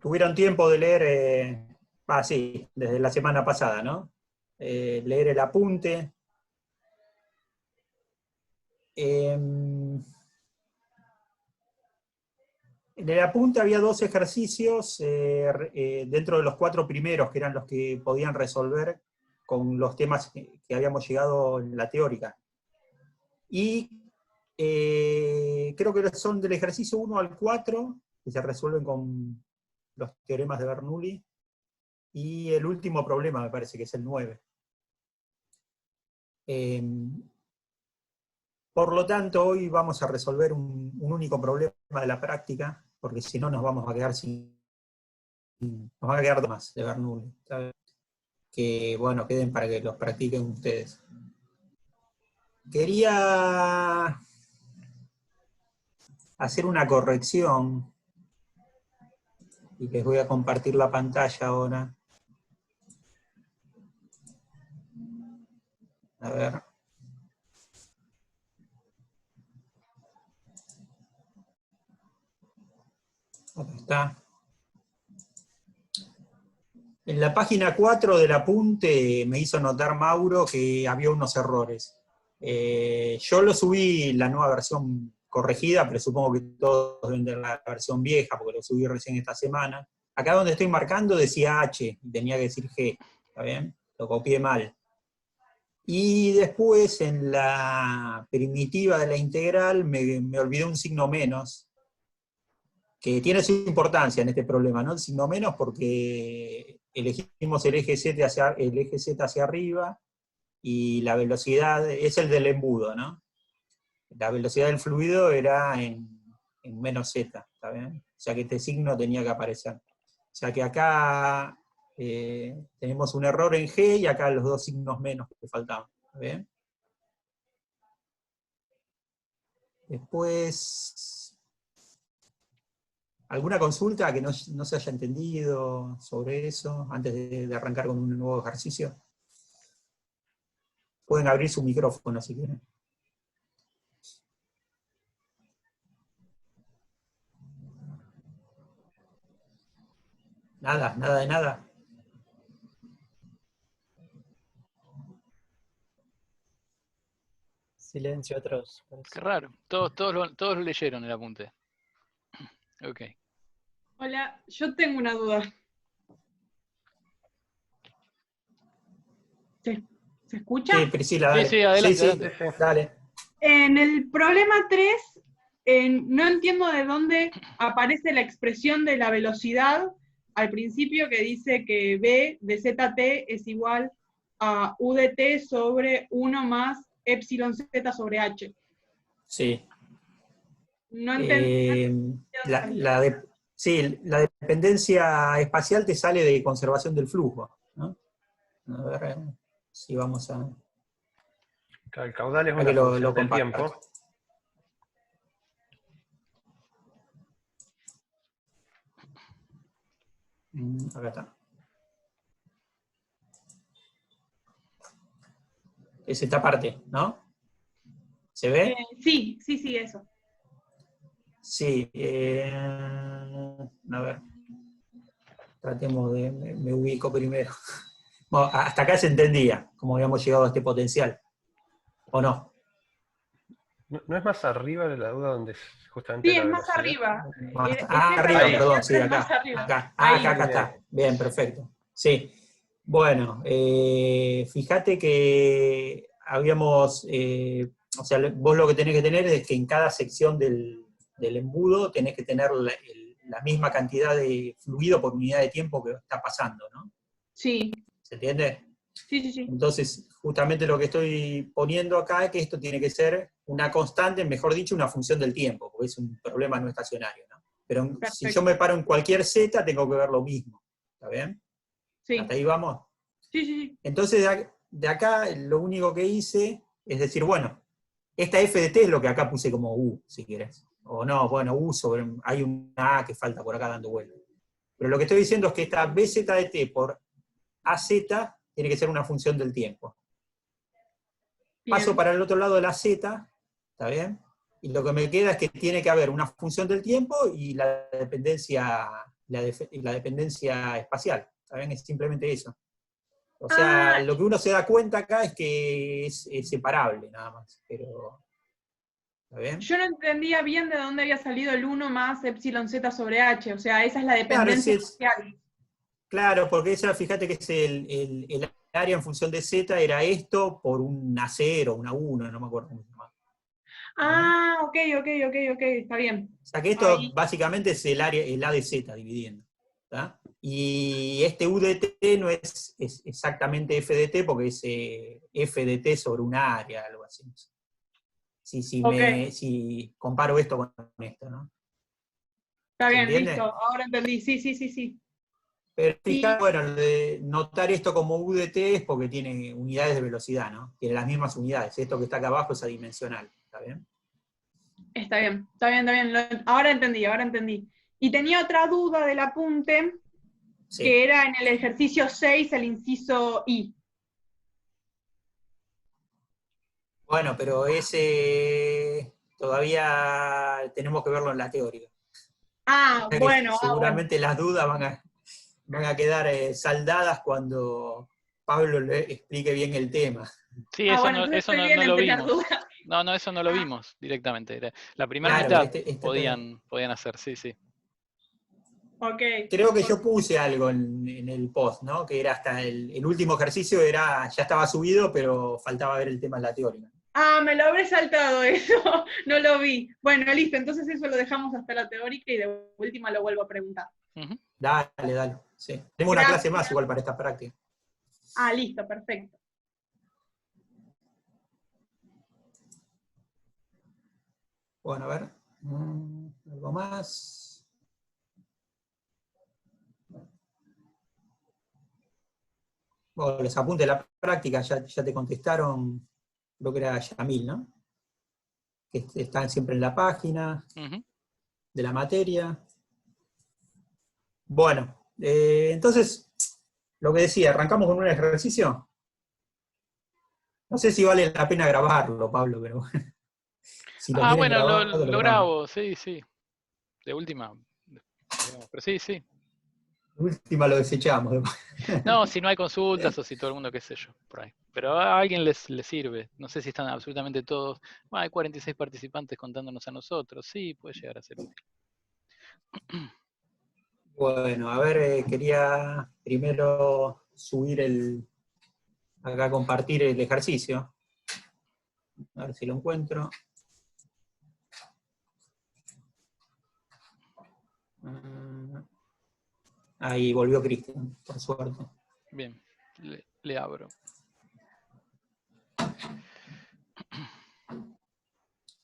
tuvieron tiempo de leer, sí, desde la semana pasada, ¿no? Leer el apunte. En el apunte había 2 ejercicios dentro de los 4 primeros, que eran los que podían resolver con los temas que habíamos llegado en la teórica. Y creo que son del ejercicio 1 al 4, que se resuelven con los teoremas de Bernoulli, y el último problema me parece que es el 9. Por lo tanto, hoy vamos a resolver un único problema de la práctica, porque si no nos vamos a quedar nos van a quedar más de Bernoulli, ¿sabes? Que bueno, queden para que los practiquen ustedes. Quería hacer una corrección, y les voy a compartir la pantalla ahora. A ver. Acá está. En la página 4 del apunte me hizo notar Mauro que había unos errores. Yo lo subí la nueva versión corregida, pero supongo que todos deben de la versión vieja, porque lo subí recién esta semana. Acá donde estoy marcando decía H, y tenía que decir G, ¿está bien? Lo copié mal. Y después en la primitiva de la integral me olvidé un signo menos, que tiene su importancia en este problema, ¿no? El signo menos porque elegimos el eje Z hacia arriba, y la velocidad es el del embudo, ¿no? La velocidad del fluido era en menos Z, ¿está bien? O sea que este signo tenía que aparecer. O sea que acá tenemos un error en G, y acá los 2 signos menos que faltaban, ¿está bien? Después, ¿alguna consulta que no se haya entendido sobre eso antes de arrancar con un nuevo ejercicio? Pueden abrir su micrófono si quieren. Nada, nada de nada. Silencio atroz. Qué raro. Todos lo leyeron el apunte. Ok. Hola, yo tengo una duda. ¿Se escucha? Sí, Priscila, dale. Sí, adelante, Sí, adelante. dale. En el problema 3, no entiendo de dónde aparece la expresión de la velocidad al principio, que dice que B de ZT es igual a U de T sobre 1 más epsilon Z sobre H. Sí. No entendí. Sí, la dependencia espacial te sale de conservación del flujo, ¿no? A ver si vamos a... El caudal es a una que lo función del comparto. tiempo. Acá está. Es esta parte, ¿no? ¿Se ve? Sí, eso. Sí. A ver. Tratemos de... Me ubico primero. Bueno, hasta acá se entendía cómo habíamos llegado a este potencial. ¿O no? ¿No es más arriba de la duda donde es justamente Sí, la es más velocidad? arriba. Arriba, Ahí. perdón, sí, Es acá. más arriba. Acá, Ahí. acá está. Bien, perfecto. Sí. Bueno, fíjate que habíamos, o sea, vos lo que tenés que tener es que en cada sección del embudo tenés que tener la misma cantidad de fluido por unidad de tiempo que está pasando, ¿no? Sí. ¿Se entiende? Sí. Entonces, justamente lo que estoy poniendo acá es que esto tiene que ser una constante, mejor dicho, una función del tiempo, porque es un problema no estacionario, ¿no? Pero Perfecto. si yo me paro en cualquier Z, tengo que ver lo mismo, ¿está bien? Sí. ¿Hasta ahí vamos? Sí. Entonces, de acá, lo único que hice es decir, bueno, esta f de t es lo que acá puse como u, si quieres. O no, bueno, u sobre, hay una a que falta por acá dando vuelta. Pero lo que estoy diciendo es que esta bz de t por az tiene que ser una función del tiempo. Bien. Paso para el otro lado de la z, ¿está bien? Y lo que me queda es que tiene que haber una función del tiempo y la la dependencia espacial. ¿Saben? Es simplemente eso. O sea, lo que uno se da cuenta acá es que es separable, nada más. Pero, ¿está bien? Yo no entendía bien de dónde había salido el 1 más epsilon z sobre h, o sea, esa es la Claro, dependencia espacial. claro, porque esa, fíjate que es el área en función de z era esto por una 0, una 1, no me acuerdo cómo se llama. Ah, ok, está bien. O sea que esto Ahí, básicamente es el área, el A de z dividiendo. ¿Tá? Y este U de t no es exactamente F de t, porque es F de t sobre una área, algo así. ok, Si comparo esto con esto, ¿no? está ¿Se bien, listo, entiende? ahora entendí, sí. Pero fíjate, Y bueno, lo de notar esto como U de t es porque tiene unidades de velocidad, ¿no? Tiene las mismas unidades. Esto que está acá abajo es adimensional, ¿está bien? está bien, ahora entendí. Y tenía otra duda del apunte, Sí. que era en el ejercicio 6, el inciso I. Bueno, pero ese todavía tenemos que verlo en la teoría. Ah, O sea que bueno. seguramente las dudas van a quedar saldadas cuando Pablo le explique bien el tema. Sí, Bueno, entonces estoy bien no en lo tener vimos. dudas. No, eso no lo Ah, vimos directamente. La primera Claro, mitad podían hacer, sí. ok. creo que yo puse algo en el post, ¿no? Que era hasta el último ejercicio ya estaba subido, pero faltaba ver el tema en la teórica. Ah, me lo habré saltado eso, no lo vi. Bueno, listo, entonces eso lo dejamos hasta la teórica y de última lo vuelvo a preguntar. Ujú. Dale. Sí. Tengo una clase más Gracias. igual para esta práctica. Ah, listo, perfecto. Bueno, a ver. Algo más. Bueno, les apunte la práctica, ya te contestaron, creo que era Yamil, ¿no? Que están siempre en la página Ujú. de la materia. Bueno, entonces, lo que decía, arrancamos con un ejercicio. No sé si vale la pena grabarlo, Pablo, pero bueno, si lo Ah, quieren bueno, grabado, lo lo grabamos. grabo, sí. De última. Pero sí. De última lo desechamos. No, si no hay consultas o si todo el mundo, qué sé yo, por ahí. Pero a alguien les sirve. No sé si están absolutamente todos. Bueno, hay 46 participantes contándonos a nosotros. Sí, puede llegar a ser útil. Bueno, a ver, quería primero subir acá compartir el ejercicio. A ver si lo encuentro. Ahí volvió Cristian, por suerte. Bien, le abro.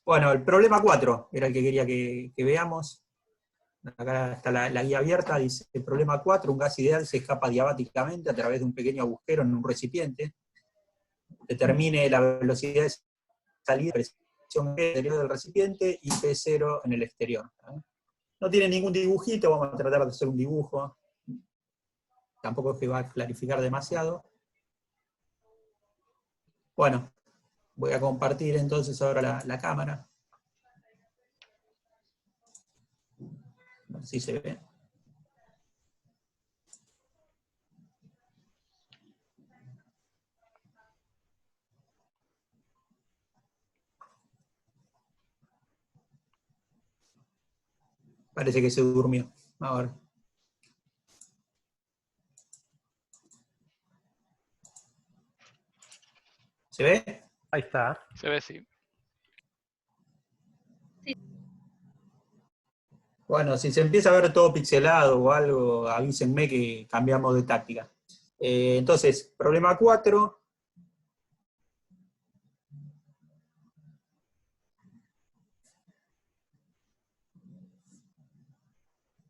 Bueno, el problema 4 era el que quería que veamos. Acá está la guía abierta, dice, el problema 4, un gas ideal se escapa diabáticamente a través de un pequeño agujero en un recipiente. Determine la velocidad de salida, presión interior del recipiente y P0 en el exterior. No tiene ningún dibujito, vamos a tratar de hacer un dibujo. Tampoco es que va a clarificar demasiado. Bueno, voy a compartir entonces ahora la cámara. A ver si se ve. Parece que se durmió. Ahora. ¿Se ve? Ahí está. Se ve, sí. Bueno, si se empieza a ver todo pixelado o algo, avísenme que cambiamos de táctica. Entonces, problema 4.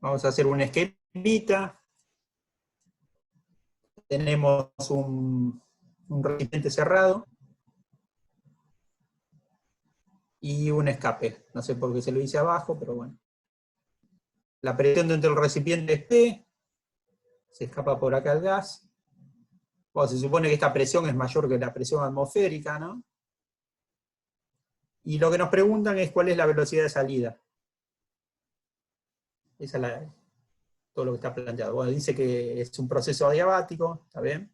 Vamos a hacer un esquemita. Tenemos un recipiente cerrado y un escape. No sé por qué se lo hice abajo, pero bueno. La presión dentro del recipiente es P. Se escapa por acá el gas. Bueno, se supone que esta presión es mayor que la presión atmosférica, ¿no? Y lo que nos preguntan es cuál es la velocidad de salida. Esa es todo lo que está planteado. Bueno, dice que es un proceso adiabático, ¿está bien?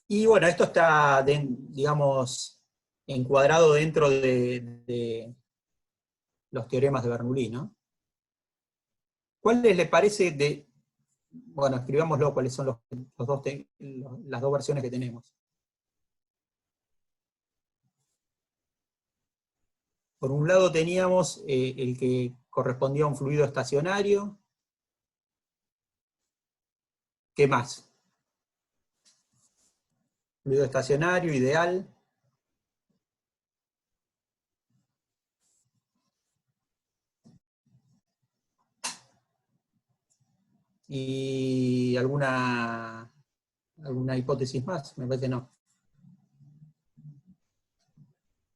Y bueno, esto está, digamos, encuadrado dentro de los teoremas de Bernoulli, ¿no? ¿Cuáles le parece de... Bueno, escribámoslo, cuáles son las dos versiones que tenemos. Por un lado teníamos el que correspondía a un fluido estacionario. ¿Qué más? Fluido estacionario, ideal. ¿Y alguna hipótesis más? Me parece que no.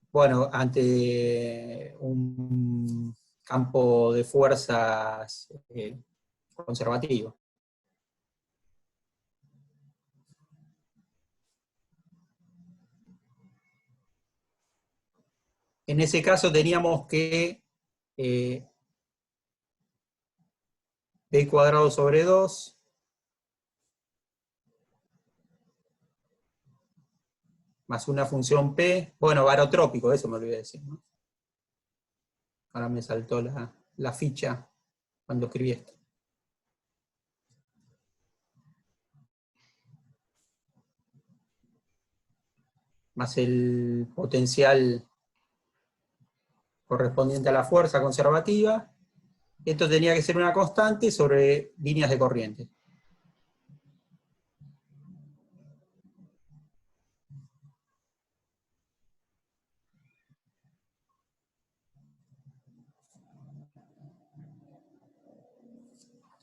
Bueno, ante un campo de fuerzas conservativo. En ese caso teníamos que b cuadrado sobre 2 más una función p, bueno, barotrópico, eso me olvidé de decir, ¿no? Ahora me saltó la ficha cuando escribí esto. Más el potencial correspondiente a la fuerza conservativa. Esto tenía que ser una constante sobre líneas de corriente.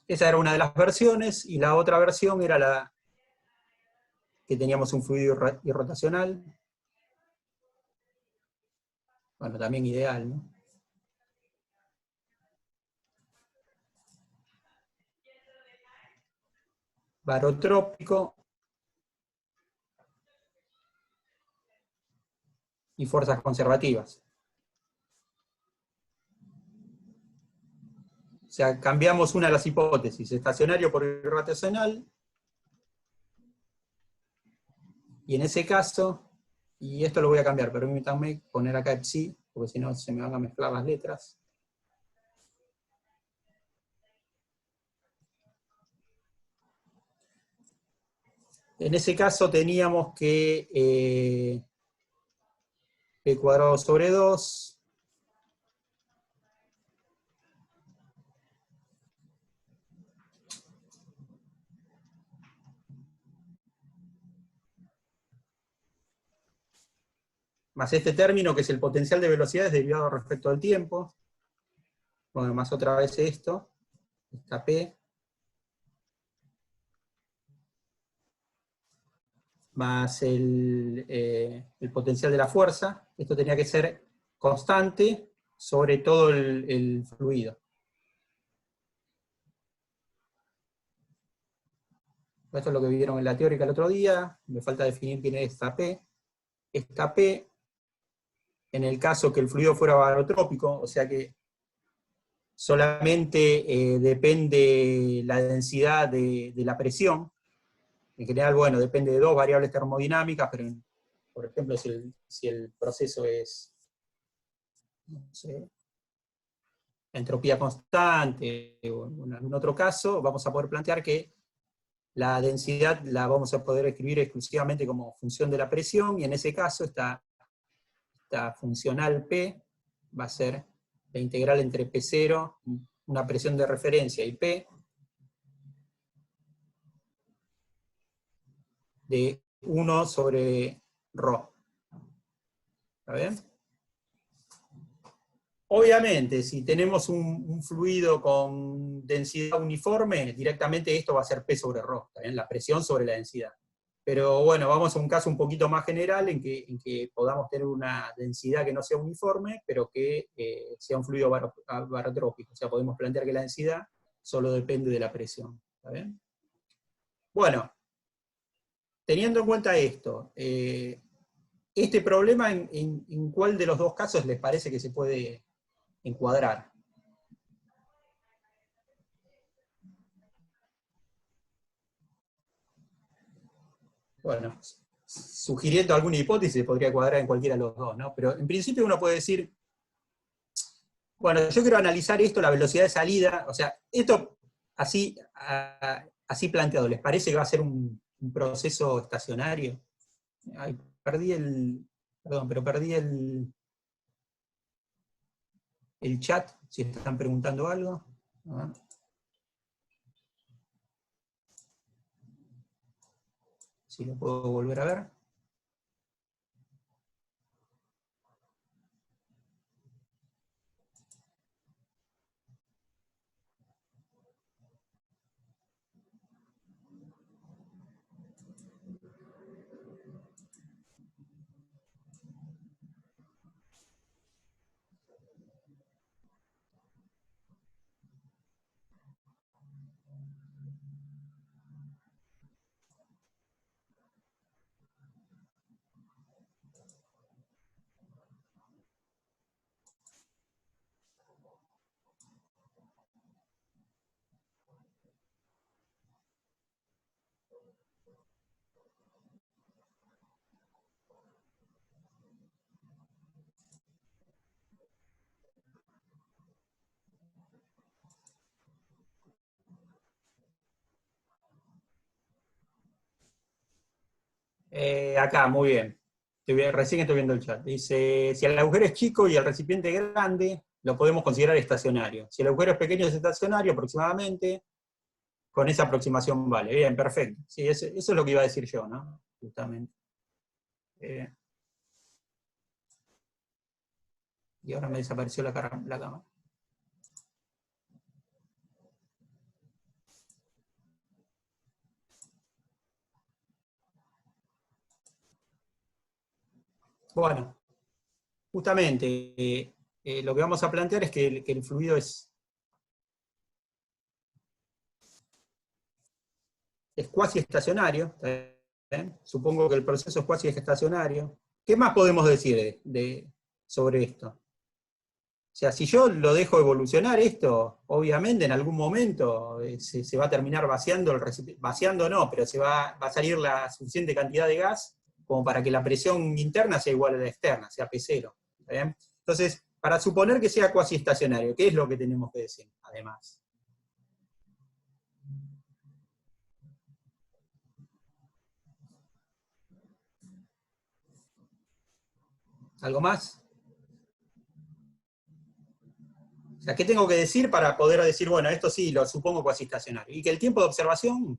Esa era una de las versiones, y la otra versión era la que teníamos un fluido irrotacional. Bueno, también ideal, ¿no? Barotrópico y fuerzas conservativas. O sea, cambiamos una de las hipótesis, estacionario por irrotacional, y en ese caso, y esto lo voy a cambiar, permítanme poner acá psi, porque si no se me van a mezclar las letras. En ese caso teníamos que p cuadrado sobre 2 más este término que es el potencial de velocidades derivado respecto al tiempo. Bueno, más otra vez esto, esta P, más el potencial de la fuerza. Esto tenía que ser constante sobre todo el fluido. Esto es lo que vieron en la teórica el otro día. Me falta definir quién es esta P. Esta P, en el caso que el fluido fuera barotrópico, o sea que solamente depende la densidad de la presión. En general, bueno, depende de dos variables termodinámicas, pero por ejemplo, si el proceso es, no sé, entropía constante, o en algún otro caso, vamos a poder plantear que la densidad la vamos a poder escribir exclusivamente como función de la presión, y en ese caso esta funcional P va a ser la integral entre P0, una presión de referencia, y P, de 1 sobre ρ. ¿Está bien? Obviamente, si tenemos un fluido con densidad uniforme, directamente esto va a ser P sobre ρ, ¿está bien? La presión sobre la densidad. Pero bueno, vamos a un caso un poquito más general en que podamos tener una densidad que no sea uniforme, pero que sea un fluido barotrópico. O sea, podemos plantear que la densidad solo depende de la presión. ¿Está bien? Bueno, teniendo en cuenta esto, este problema, ¿en cuál de los dos casos les parece que se puede encuadrar. Bueno, sugiriendo alguna hipótesis, podría cuadrar en cualquiera de los dos, ¿no? Pero en principio uno puede decir, bueno, yo quiero analizar esto, la velocidad de salida, o sea, esto así, así planteado, ¿les parece que va a ser un proceso estacionario? Ay, perdón, pero perdí el chat, si están preguntando algo. A ver. Si lo puedo volver a ver. Acá, muy bien. Recién estoy viendo el chat. Dice, si el agujero es chico y el recipiente es grande, lo podemos considerar estacionario. Si el agujero es pequeño, es estacionario aproximadamente. Con esa aproximación vale. Bien, perfecto. Sí, eso es lo que iba a decir yo, ¿no? Justamente. Y ahora me desapareció la cámara. Bueno, justamente lo que vamos a plantear es que el fluido es cuasi estacionario. Supongo que el proceso es cuasi estacionario. ¿Qué más podemos decir sobre esto? O sea, si yo lo dejo evolucionar esto, obviamente en algún momento se va a terminar vaciando el recipiente. Vaciando no, pero va a salir la suficiente cantidad de gas como para que la presión interna sea igual a la externa, sea P0. ¿Bien? Entonces, para suponer que sea cuasi estacionario, ¿qué es lo que tenemos que decir, además? ¿Algo más? O sea, ¿qué tengo que decir para poder decir, bueno, esto sí, lo supongo cuasi estacionario? Y que el tiempo de observación,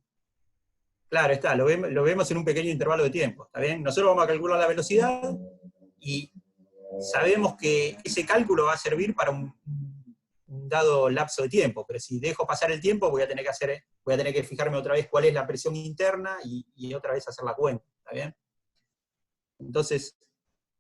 claro, está, lo vemos en un pequeño intervalo de tiempo, ¿está bien? Nosotros vamos a calcular la velocidad y sabemos que ese cálculo va a servir para un dado lapso de tiempo, pero si dejo pasar el tiempo voy a tener que fijarme otra vez cuál es la presión interna y otra vez hacer la cuenta, ¿está bien? Entonces,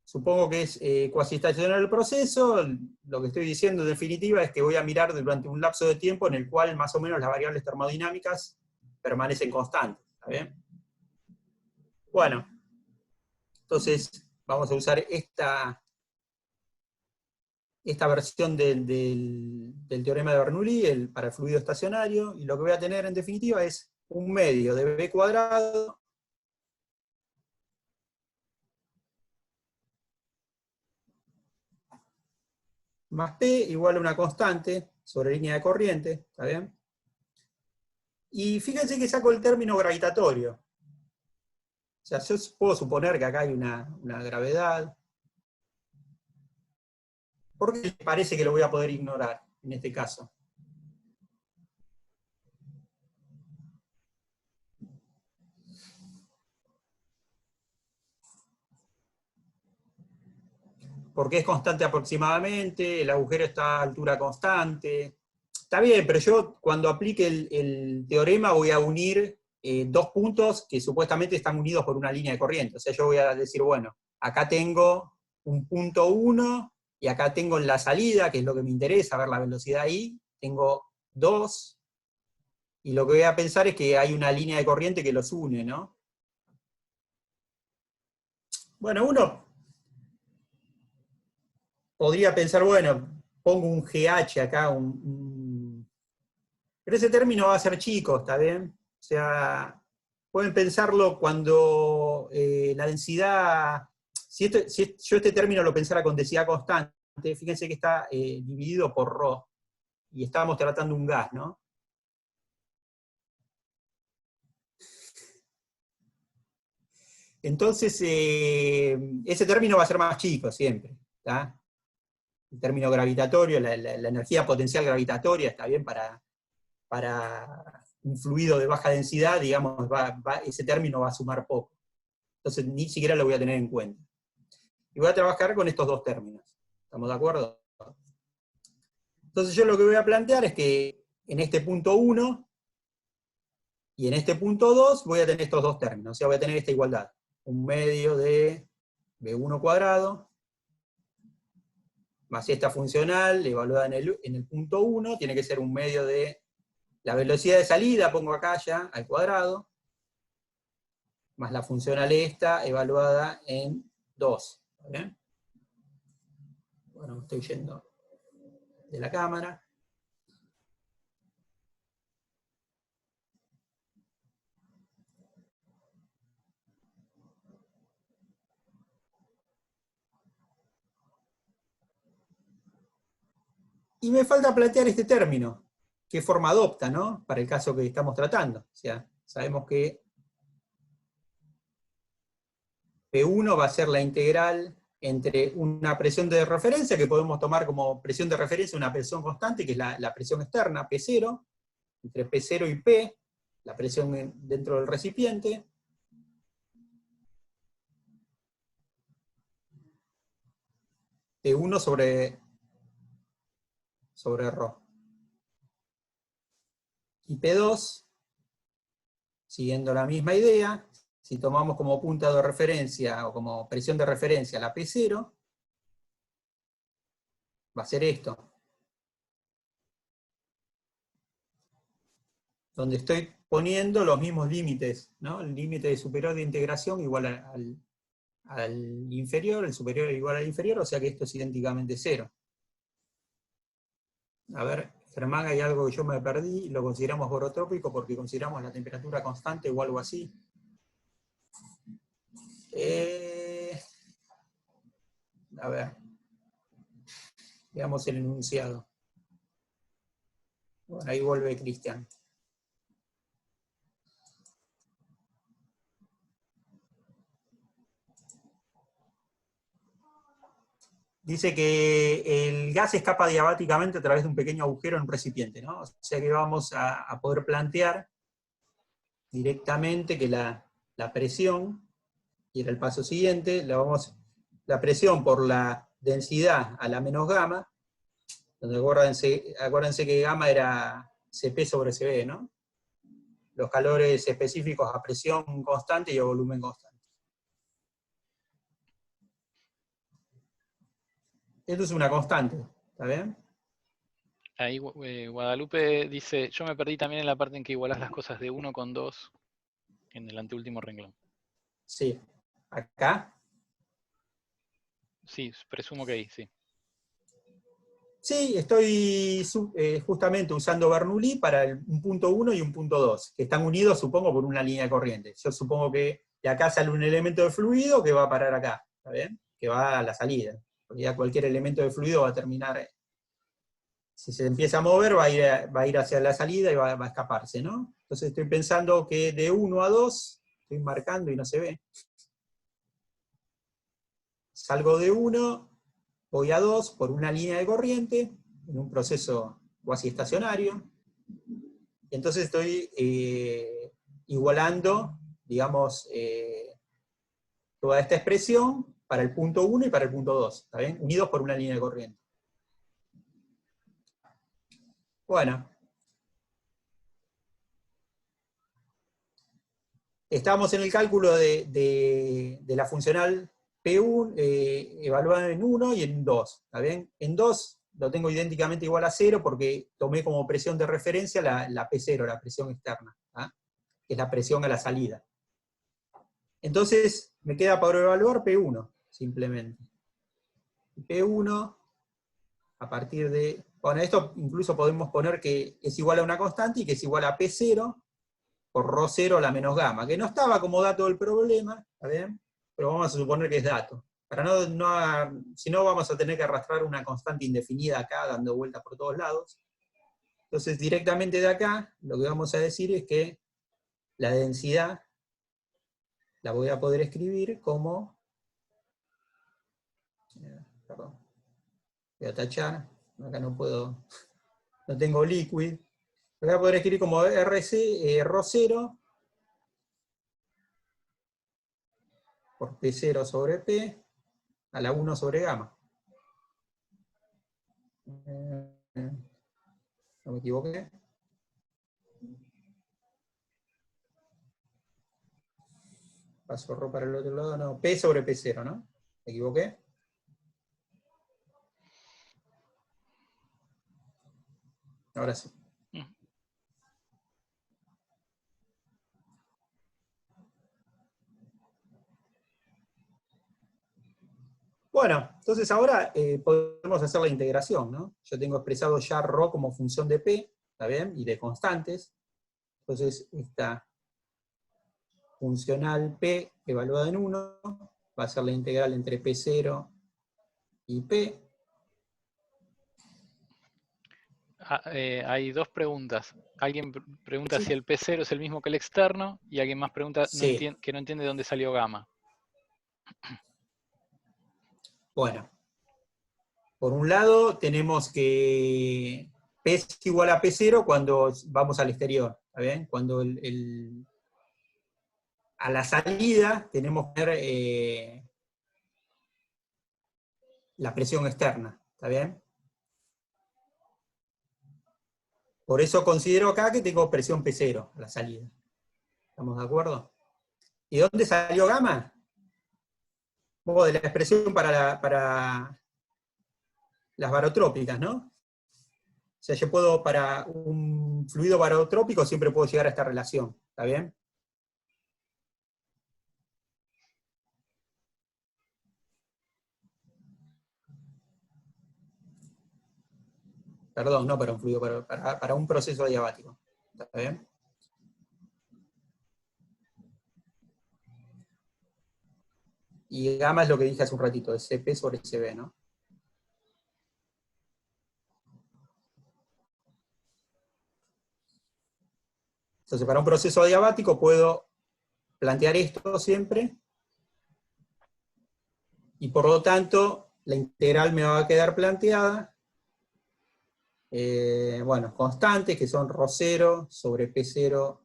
supongo que es cuasi estacionario el proceso. Lo que estoy diciendo en definitiva es que voy a mirar durante un lapso de tiempo en el cual más o menos las variables termodinámicas permanecen constantes, ¿está bien? Bueno, entonces vamos a usar esta versión del teorema de Bernoulli para el fluido estacionario, y lo que voy a tener en definitiva es un medio de B cuadrado más P igual a una constante sobre línea de corriente, ¿está bien? Y fíjense que saco el término gravitatorio. O sea, yo puedo suponer que acá hay una gravedad. ¿Por qué les parece que lo voy a poder ignorar en este caso? Porque es constante aproximadamente, el agujero está a altura constante. Está bien, pero yo cuando aplique el teorema voy a unir dos puntos que supuestamente están unidos por una línea de corriente. O sea, yo voy a decir, bueno, acá tengo un punto 1, y acá tengo en la salida, que es lo que me interesa, ver la velocidad ahí, tengo 2, y lo que voy a pensar es que hay una línea de corriente que los une, ¿no? Bueno, uno podría pensar, bueno, pongo un GH acá, pero ese término va a ser chico, ¿está bien? O sea, pueden pensarlo cuando la densidad, si yo este término lo pensara con densidad constante, fíjense que está dividido por ρ, y estábamos tratando un gas, ¿no? Entonces, ese término va a ser más chico siempre, ¿está? El término gravitatorio, la energía potencial gravitatoria, está bien para un fluido de baja densidad, digamos, ese término va a sumar poco. Entonces, ni siquiera lo voy a tener en cuenta. Y voy a trabajar con estos dos términos. ¿Estamos de acuerdo? Entonces, yo lo que voy a plantear es que en este punto 1 y en este punto 2 voy a tener estos dos términos. O sea, voy a tener esta igualdad. Un medio de B1 cuadrado más esta funcional evaluada en el punto 1, tiene que ser un medio de la velocidad de salida, pongo acá ya, al cuadrado, más la funcional esta evaluada en 2. ¿Bien? Bueno, estoy yendo de la cámara. Y me falta plantear este término, qué forma adopta, ¿no? Para el caso que estamos tratando. O sea, sabemos que P1 va a ser la integral entre una presión de referencia, que podemos tomar como presión de referencia una presión constante, que es la presión externa, P0, entre P0 y P, la presión dentro del recipiente, P1 sobre ρ. Y P2, siguiendo la misma idea, si tomamos como punto de referencia o como presión de referencia la P0, va a ser esto. Donde estoy poniendo los mismos límites, ¿no? El límite de superior de integración igual al inferior, el superior igual al inferior, o sea que esto es idénticamente 0. A ver, Germán, hay algo que yo me perdí, lo consideramos borotrópico porque consideramos la temperatura constante o algo así. A ver, veamos el enunciado. Bueno, ahí vuelve Cristian. Dice que el gas escapa diabáticamente a través de un pequeño agujero en un recipiente, ¿no? O sea que vamos a poder plantear directamente que la presión, y era el paso siguiente, la presión por la densidad a la menos gamma, donde acuérdense que gamma era Cp sobre Cv, ¿no? Los calores específicos a presión constante y a volumen constante. Esto es una constante, ¿está bien? Ahí Guadalupe dice, yo me perdí también en la parte en que igualás las cosas de 1 con 2 en el anteúltimo renglón. Sí. ¿Acá? Sí, presumo que ahí, sí. Sí, estoy justamente usando Bernoulli para un punto 1 y un punto 2, que están unidos, supongo, por una línea de corriente. Yo supongo que de acá sale un elemento de fluido que va a parar acá, ¿está bien? Que va a la salida. Porque ya cualquier elemento de fluido va a terminar, si se empieza a mover, va a ir hacia la salida y va a escaparse, ¿no? Entonces estoy pensando que de 1 a 2, estoy marcando y no se ve. Salgo de 1, voy a 2 por una línea de corriente, en un proceso cuasi estacionario, y entonces estoy igualando, digamos, toda esta expresión para el punto 1 y para el punto 2, ¿está bien? Unidos por una línea de corriente. Bueno. Estamos en el cálculo de la funcional P1, evaluada en 1 y en 2, ¿está bien? En 2 lo tengo idénticamente igual a 0 porque tomé como presión de referencia la P0, la presión externa, ¿tá? Que es la presión a la salida. Entonces me queda para evaluar P1, simplemente. P1 a partir de... Bueno, esto incluso podemos poner que es igual a una constante y que es igual a P0 por ρ0 la menos gamma, que no estaba como dato del problema, ¿está bien? Pero vamos a suponer que es dato. Para si no vamos a tener que arrastrar una constante indefinida acá, dando vueltas por todos lados. Entonces directamente de acá, lo que vamos a decir es que la densidad la voy a poder escribir como... Perdón. Voy a tachar, acá no puedo, no tengo liquid. Lo voy a poder escribir como ρ0 por P0 sobre P a la 1 sobre gamma. No me equivoqué. Paso ρ para el otro lado, no, P sobre P0, ¿no? ¿Me equivoqué? Ahora sí. Bueno, entonces ahora podemos hacer la integración, ¿no? Yo tengo expresado ya ρ como función de P, ¿está bien? Y de constantes. Entonces esta funcional P evaluada en 1 va a ser la integral entre P0 y P. Hay dos preguntas. Alguien pregunta Sí. si el P0 es el mismo que el externo, y alguien más pregunta Sí. que no entiende de dónde salió gamma. Bueno, por un lado tenemos que P es igual a P0 cuando vamos al exterior, ¿está bien? Cuando a la salida tenemos que ver la presión externa, ¿está bien? Por eso considero acá que tengo presión P0 a la salida. ¿Estamos de acuerdo? ¿Y dónde salió gamma? De la expresión para las barotrópicas, ¿no? O sea, yo puedo, para un fluido barotrópico, siempre puedo llegar a esta relación, ¿está bien? Perdón, no para un fluido, para un proceso adiabático, ¿está bien? Y gamma es lo que dije hace un ratito, es CP sobre CB, ¿no? Entonces, para un proceso adiabático puedo plantear esto siempre, y por lo tanto, la integral me va a quedar planteada, bueno, constantes, que son ρ0 sobre P0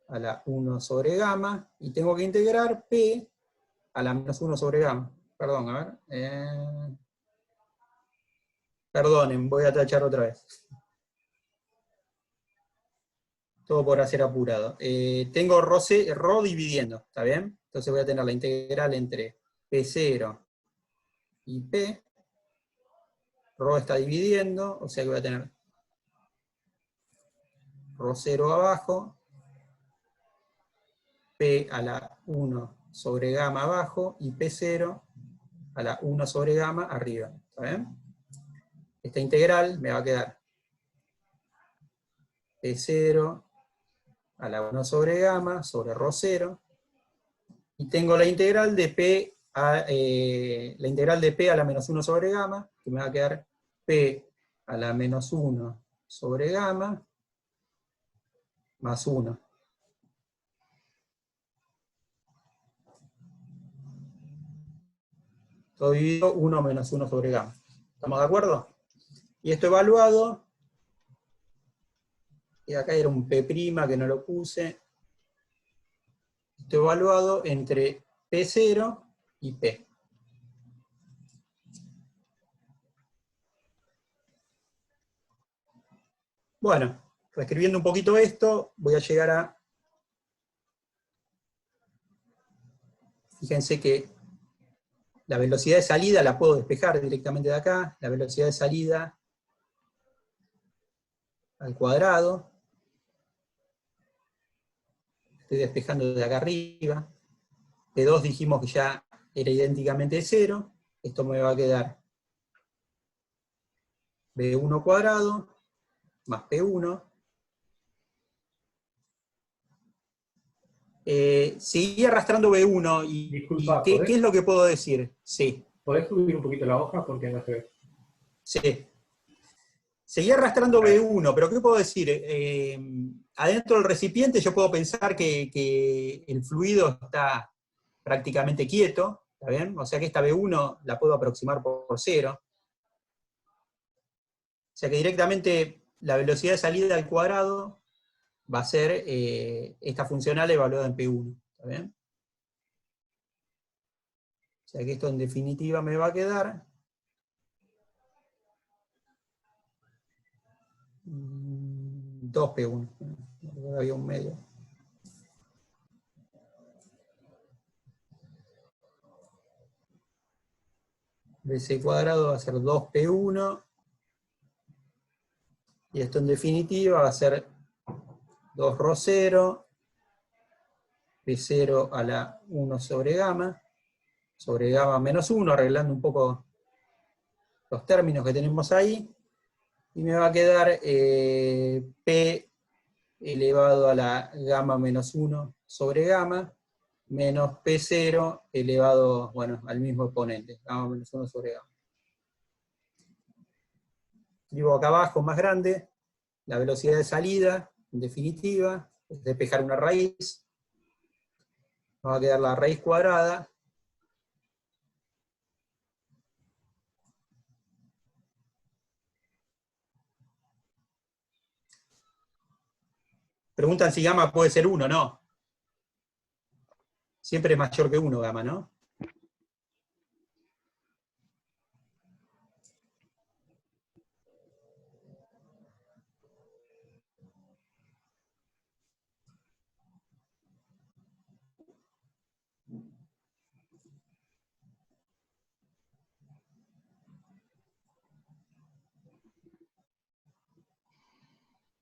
a la 1 sobre gamma, y tengo que integrar P a la menos 1 sobre gamma. Perdón, a ver. Perdonen, voy a tachar otra vez. Todo por hacer apurado. Tengo ρ dividiendo, ¿está bien? Entonces voy a tener la integral entre P0 y P. Ρ está dividiendo, o sea que voy a tener ρ0 abajo, P a la 1 sobre gamma abajo, y P0 a la 1 sobre gamma arriba. ¿Está bien? Esta integral me va a quedar P0 a la 1 sobre gamma sobre ρ0, y tengo la integral de P a la menos 1 sobre gamma, que me va a quedar P a la menos 1 sobre gamma más 1. Todo dividido 1 menos 1 sobre gamma. ¿Estamos de acuerdo? Y esto evaluado, y acá era un P' que no lo puse, esto evaluado entre P0 y P. Bueno, reescribiendo un poquito esto, voy a llegar a... Fíjense que la velocidad de salida la puedo despejar directamente de acá, la velocidad de salida al cuadrado. Estoy despejando de acá arriba. P2 dijimos que ya era idénticamente 0. Esto me va a quedar B1 cuadrado más P1. Seguí arrastrando B1 Disculpa, ¿qué es lo que puedo decir? Sí, ¿podés subir un poquito la hoja? Porque no se ve. sí. Seguí arrastrando B1, pero ¿qué puedo decir? Adentro del recipiente yo puedo pensar que el fluido está prácticamente quieto, ¿está bien? O sea que esta B1 la puedo aproximar por 0. O sea que directamente la velocidad de salida al cuadrado va a ser esta funcional evaluada en P1, ¿está bien? O sea que esto en definitiva me va a quedar 2P1. Había un medio. BC cuadrado va a ser 2P1. Y esto en definitiva va a ser 2 ρ 0, P0 a la 1 sobre gamma menos 1, arreglando un poco los términos que tenemos ahí. Y me va a quedar P elevado a la gamma menos 1 sobre gamma, menos P0 elevado, bueno, al mismo exponente, gamma menos 1 sobre gamma. Escribo acá abajo más grande, la velocidad de salida, en definitiva, es despejar una raíz. Nos va a quedar la raíz cuadrada. Preguntan si gamma puede ser 1, ¿no? Siempre es mayor que 1 gamma, ¿no?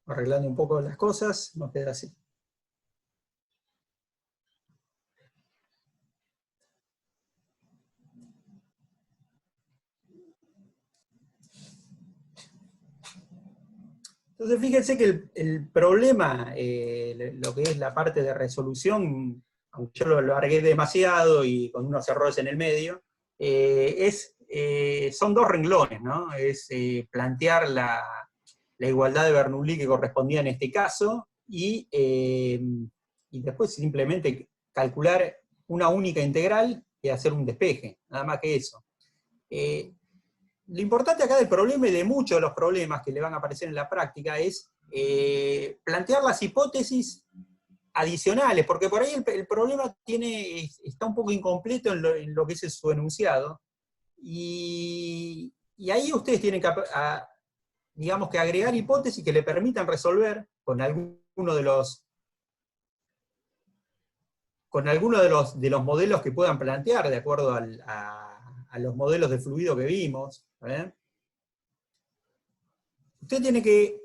Arreglando un poco las cosas, nos queda así. Entonces fíjense que el problema, lo que es la parte de resolución, aunque yo lo alargué demasiado y con unos errores en el medio, son dos renglones, ¿no? Es plantear la igualdad de Bernoulli que correspondía en este caso, y después simplemente calcular una única integral y hacer un despeje, nada más que eso. Lo importante acá del problema y de muchos de los problemas que le van a aparecer en la práctica es plantear las hipótesis adicionales, porque por ahí el problema está un poco incompleto en lo que es su enunciado, y ahí ustedes tienen que, digamos, que agregar hipótesis que le permitan resolver con alguno de los modelos que puedan plantear de acuerdo a los modelos de fluido que vimos. Usted tiene que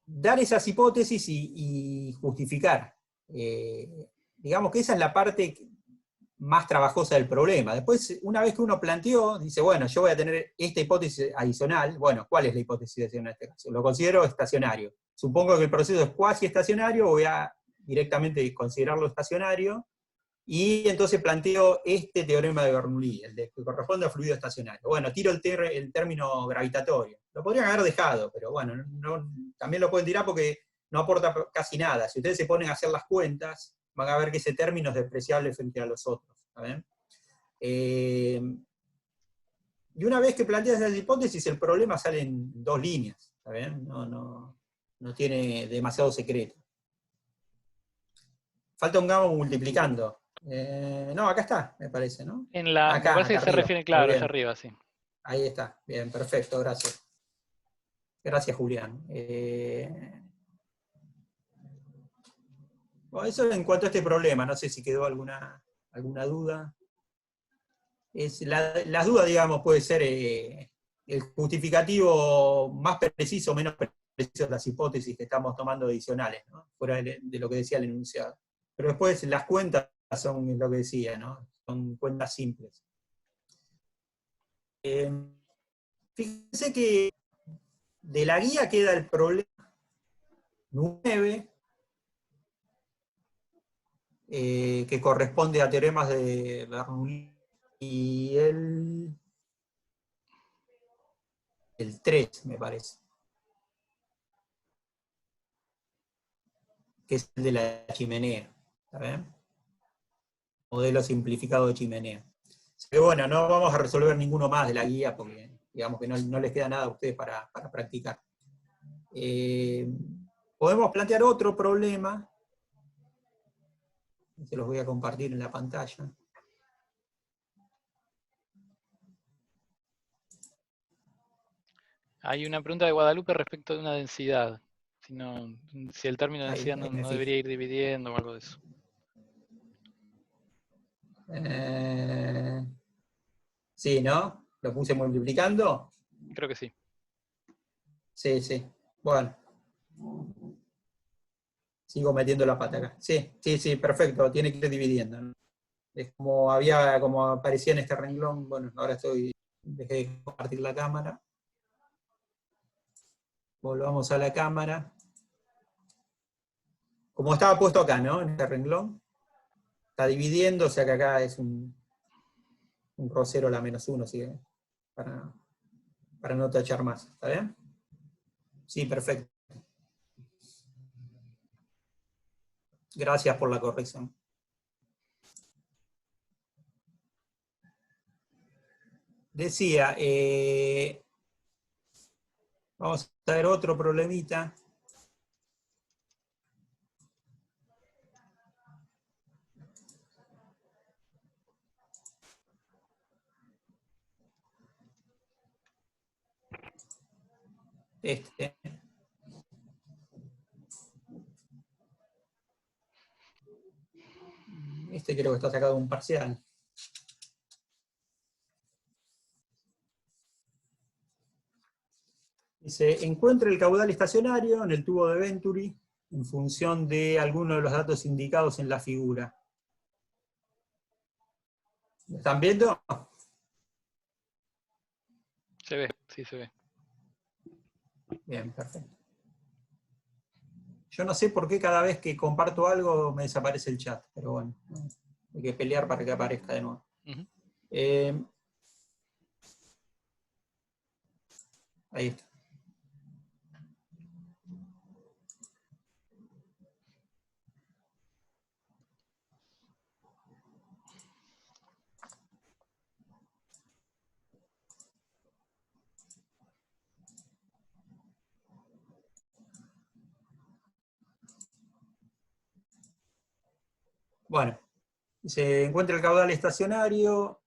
dar esas hipótesis y justificar. Digamos que esa es la parte más trabajosa del problema. Después, una vez que uno planteó, dice, bueno, yo voy a tener esta hipótesis adicional. Bueno, ¿cuál es la hipótesis adicional en este caso? Lo considero estacionario. Supongo que el proceso es cuasi estacionario, voy a directamente considerarlo estacionario, y entonces planteo este teorema de Bernoulli, que corresponde a fluido estacionario. Bueno, tiro el término gravitatorio. Lo podrían haber dejado, pero bueno, también lo pueden tirar porque no aporta casi nada. Si ustedes se ponen a hacer las cuentas, van a ver que ese término es despreciable frente a los otros. Y una vez que planteas esa hipótesis, el problema sale en 2 líneas. ¿Está bien? No tiene demasiado secreto. Falta un gamma multiplicando. No, acá está, me parece, ¿no? Me Acá, parece que acá se arriba. refiere, claro, Muy allá bien. arriba, sí. Ahí está, bien, perfecto, gracias. Gracias, Julián. Bueno, eso en cuanto a este problema, no sé si quedó alguna duda. Las dudas, digamos, puede ser el justificativo más preciso o menos preciso de las hipótesis que estamos tomando adicionales, ¿no? Fuera de lo que decía el enunciado. Pero después las cuentas son lo que decía, ¿no? Son cuentas simples. Fíjense que De la guía queda el problema 9, que corresponde a teoremas de Bernoulli, y el 3, me parece, que es el de la chimenea. ¿Está bien? Modelo simplificado de chimenea. Así que bueno, no vamos a resolver ninguno más de la guía porque digamos que no les queda nada a ustedes para practicar. Podemos plantear otro problema. Se los voy a compartir en la pantalla. Hay una pregunta de Guadalupe respecto de una densidad. Si el término de Ahí densidad me no fijo. debería ir dividiendo o algo de eso. Sí, ¿no? ¿Lo puse multiplicando? Creo que sí. Sí, sí. Bueno. Sigo metiendo la pata acá. Sí, sí, sí, perfecto. Tiene que ir dividiendo, ¿no? Es como aparecía en este renglón. Bueno, ahora dejé de compartir la cámara. Volvamos a la cámara. Como estaba puesto acá, ¿no? En este renglón. Está dividiendo, o sea que acá es un rosero la -1, así que para no tachar más. ¿Está bien? Sí, perfecto. Gracias por la corrección. Decía, vamos a ver otro problemita. Este creo que está sacado de un parcial. Dice, encuentra el caudal estacionario en el tubo de Venturi en función de alguno de los datos indicados en la figura. ¿Lo están viendo? Se ve, sí se ve. Bien, perfecto. Yo no sé por qué cada vez que comparto algo me desaparece el chat, pero bueno, hay que pelear para que aparezca de nuevo. Ujú. Ahí está. Bueno, se encuentra el caudal estacionario.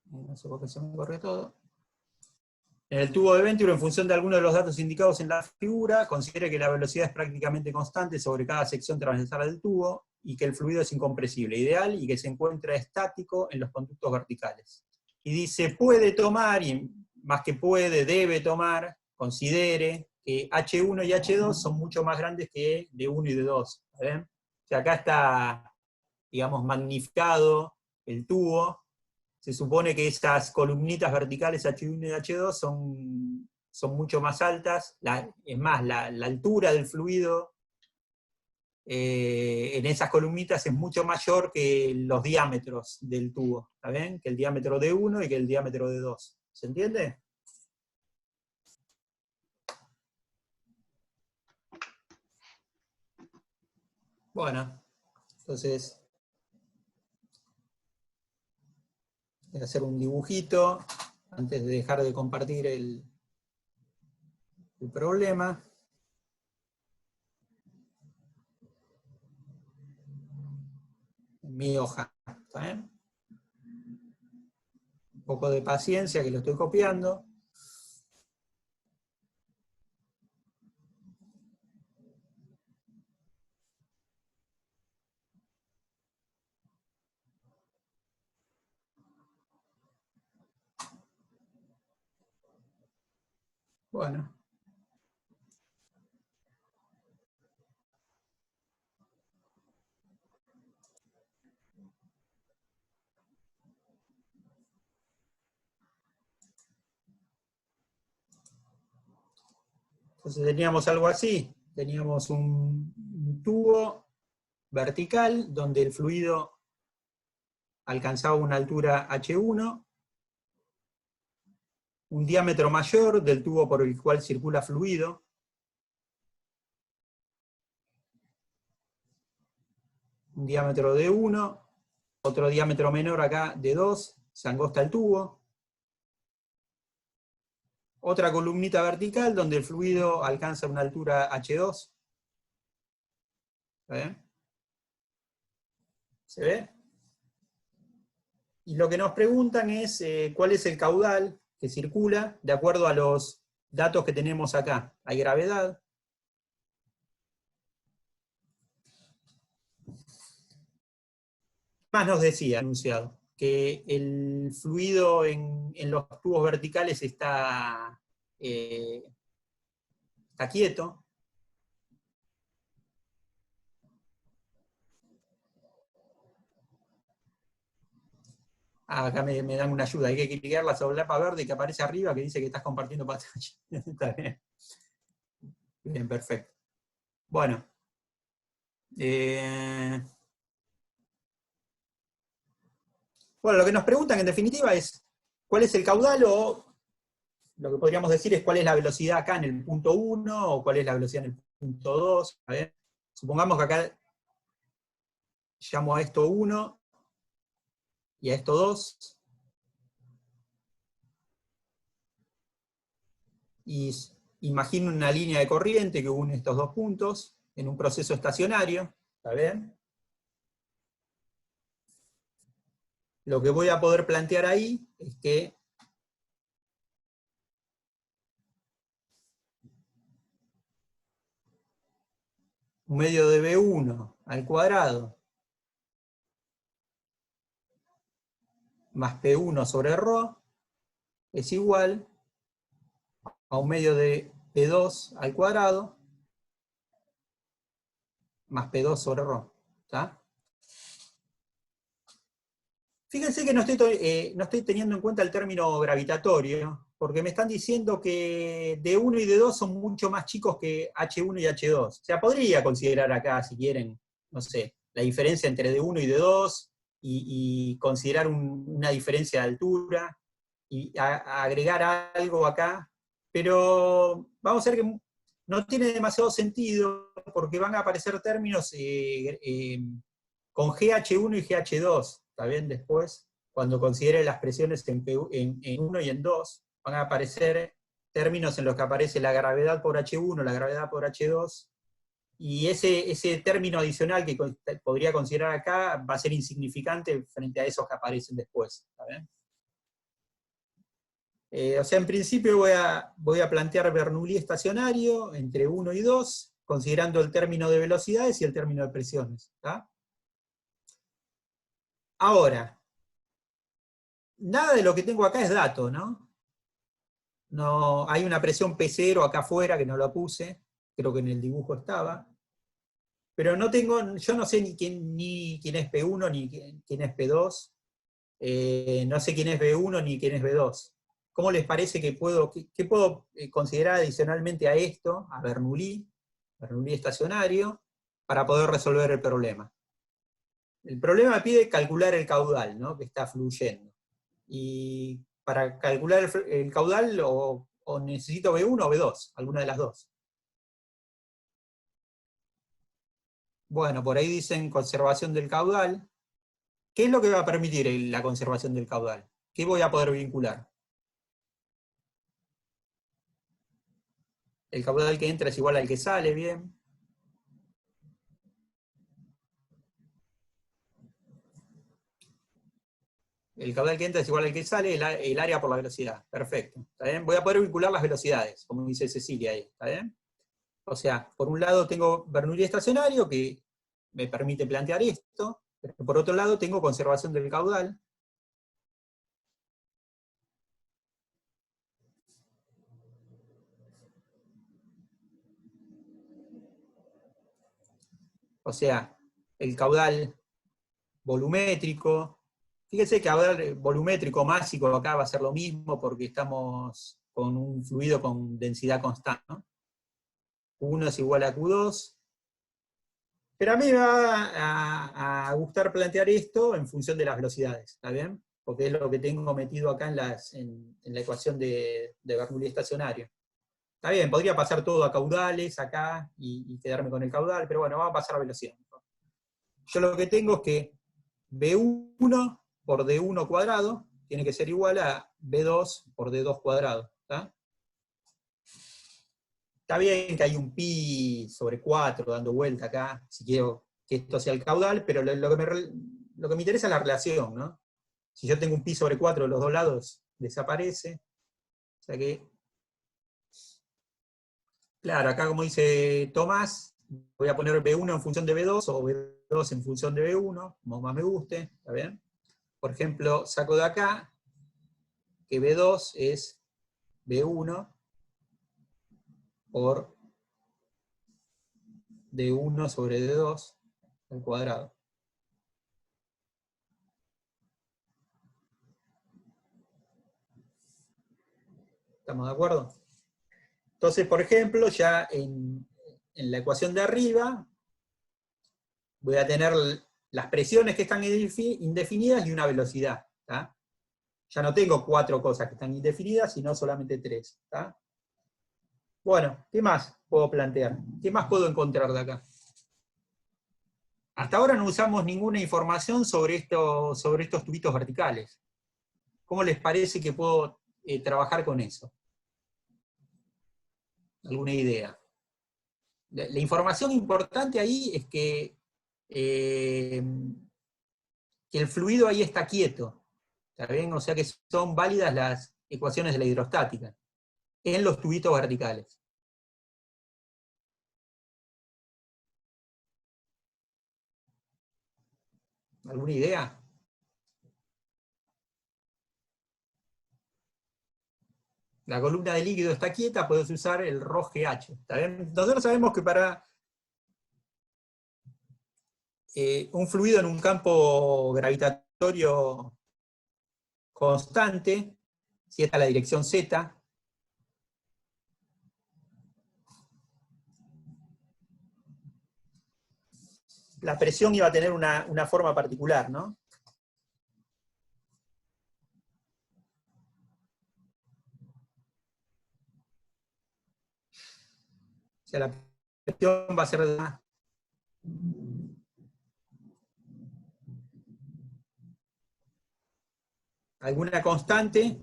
No sé por qué se me corre todo. En el tubo de Venturi, en función de algunos de los datos indicados en la figura, considere que la velocidad es prácticamente constante sobre cada sección transversal del tubo y que el fluido es incompresible, ideal, y que se encuentra estático en los conductos verticales. Y dice, puede tomar, y más que puede, debe tomar, considere que H1 y H2 son mucho más grandes que D1 y D2. ¿Ven? O sea, acá está, digamos, magnificado el tubo. Se supone que esas columnitas verticales H1 y H2 son mucho más altas. Es más, la altura del fluido en esas columnitas es mucho mayor que los diámetros del tubo. ¿Está bien? Que el diámetro de 1 y que el diámetro de 2. ¿Se entiende? Bueno, entonces voy a hacer un dibujito antes de dejar de compartir el problema. En mi hoja. ¿Está bien? Un poco de paciencia que lo estoy copiando. Bueno. Entonces teníamos algo así, teníamos un tubo vertical donde el fluido alcanzaba una altura H1, un diámetro mayor del tubo por el cual circula fluido, un diámetro de 1, otro diámetro menor acá de 2, se angosta el tubo, otra columnita vertical donde el fluido alcanza una altura H2. ¿Se ve? Y lo que nos preguntan es cuál es el caudal que circula de acuerdo a los datos que tenemos acá. Hay gravedad. Más nos decía, anunciado, que el fluido en los tubos verticales está quieto. Acá me dan una ayuda, hay que clicar la solapa verde que aparece arriba que dice que estás compartiendo pantalla. Está bien. Bien, perfecto. Bueno. Bueno, lo que nos preguntan en definitiva es cuál es el caudal, o lo que podríamos decir es cuál es la velocidad acá en el punto 1, o cuál es la velocidad en el punto 2. A ver, supongamos que acá llamo a esto 1 y a esto 2. Y imagino una línea de corriente que une estos dos puntos en un proceso estacionario. ¿Está bien? Lo que voy a poder plantear ahí es que un medio de B1 al cuadrado más P1 sobre ρ es igual a un medio de P2 al cuadrado más P2 sobre ρ. ¿Está? Fíjense que no estoy teniendo en cuenta el término gravitatorio, porque me están diciendo que D1 y D2 son mucho más chicos que H1 y H2. O sea, podría considerar acá, si quieren, no sé, la diferencia entre D1 y D2, y considerar una diferencia de altura, y agregar algo acá, pero vamos a ver que no tiene demasiado sentido, porque van a aparecer términos con GH1 y GH2. ¿Está bien? Después, cuando considere las presiones en 1 y en 2, van a aparecer términos en los que aparece la gravedad por H1, la gravedad por H2, y ese término adicional que podría considerar acá va a ser insignificante frente a esos que aparecen después. ¿Está bien? O sea, en principio voy a plantear Bernoulli estacionario entre 1 y 2, considerando el término de velocidades y el término de presiones. ¿Está? Ahora, nada de lo que tengo acá es dato, ¿no? No, hay una presión P0 acá afuera que no la puse, creo que en el dibujo estaba, pero yo no sé ni quién es P1 ni quién es P2, no sé quién es B1 ni quién es B2. ¿Cómo les parece que qué puedo considerar adicionalmente a esto, a Bernoulli estacionario, para poder resolver el problema? El problema pide calcular el caudal, ¿no?, que está fluyendo. Y para calcular el caudal o necesito B1 o B2, alguna de las dos. Bueno, por ahí dicen conservación del caudal. ¿Qué es lo que va a permitir la conservación del caudal? ¿Qué voy a poder vincular? El caudal que entra es igual al que sale, bien. El caudal que entra es igual al que sale, el área por la velocidad. Perfecto. ¿Está bien? Voy a poder vincular las velocidades, como dice Cecilia ahí. ¿Está bien? O sea, por un lado tengo Bernoulli estacionario, que me permite plantear esto, pero por otro lado tengo conservación del caudal. O sea, el caudal volumétrico. Fíjense que caudal volumétrico másico acá va a ser lo mismo porque estamos con un fluido con densidad constante, ¿no? Q1 es igual a Q2. Pero a mí me va a gustar plantear esto en función de las velocidades, ¿está bien? Porque es lo que tengo metido acá en la ecuación de Bernoulli estacionario. Está bien, podría pasar todo a caudales acá y quedarme con el caudal, pero bueno, vamos a pasar a velocidad. Yo lo que tengo es que B1 por D1 cuadrado tiene que ser igual a B2 por D2 cuadrado. ¿Está? Está bien que hay un pi sobre 4 dando vuelta acá, si quiero que esto sea el caudal, pero lo que me interesa es la relación, ¿no? Si yo tengo un pi sobre 4 de los dos lados, desaparece. O sea que, claro, acá como dice Tomás, voy a poner B1 en función de B2, o B2 en función de B1, como más me guste, ¿está bien? Por ejemplo, saco de acá que B2 es B1 por D1 sobre D2 al cuadrado. ¿Estamos de acuerdo? Entonces, por ejemplo, ya en la ecuación de arriba, voy a tener las presiones que están indefinidas y una velocidad. ¿Tá? Ya no tengo 4 cosas que están indefinidas, sino solamente 3. ¿Tá? Bueno, ¿qué más puedo plantear? ¿Qué más puedo encontrar de acá? Hasta ahora no usamos ninguna información sobre estos tubitos verticales. ¿Cómo les parece que puedo trabajar con eso? ¿Alguna idea? La información importante ahí es que el fluido ahí está quieto. ¿Está bien? O sea que son válidas las ecuaciones de la hidrostática en los tubitos verticales. ¿Alguna idea? La columna de líquido está quieta, puedes usar el ρGH. ¿Está bien? Nosotros sabemos que para un fluido en un campo gravitatorio constante, si esta es la dirección Z, la presión iba a tener una forma particular, ¿no? O sea, la presión va a ser de alguna constante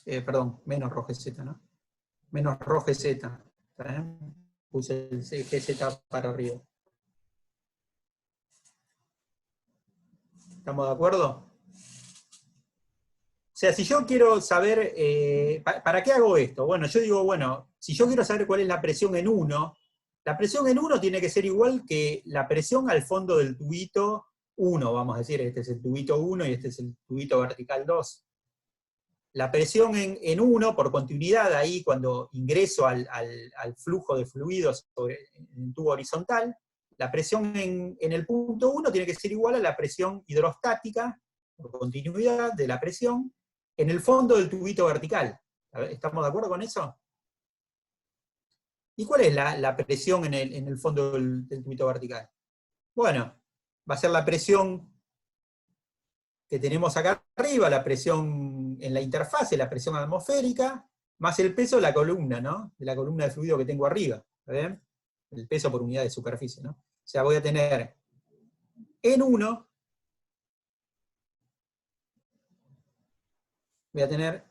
perdón, menos ρGZ, ¿no? Menos ρGZ. ¿Está bien? Puse el GZ para arriba. ¿Estamos de acuerdo? O sea, si yo quiero saber, ¿para qué hago esto? Bueno, yo digo, bueno, si yo quiero saber cuál es la presión en 1, la presión en 1 tiene que ser igual que la presión al fondo del tubito 1, vamos a decir, este es el tubito 1 y este es el tubito vertical 2. La presión en 1, por continuidad, ahí cuando ingreso al flujo de fluidos en el tubo horizontal, la presión en el punto 1 tiene que ser igual a la presión hidrostática, por continuidad de la presión, en el fondo del tubito vertical. ¿Estamos de acuerdo con eso? ¿Y cuál es la presión en el fondo del tubito vertical? Bueno, va a ser la presión que tenemos acá arriba, la presión en la interfase, la presión atmosférica, más el peso de la columna, ¿no? De la columna de fluido que tengo arriba, ¿está bien? El peso por unidad de superficie, ¿no? O sea, voy a tener en 1, voy a tener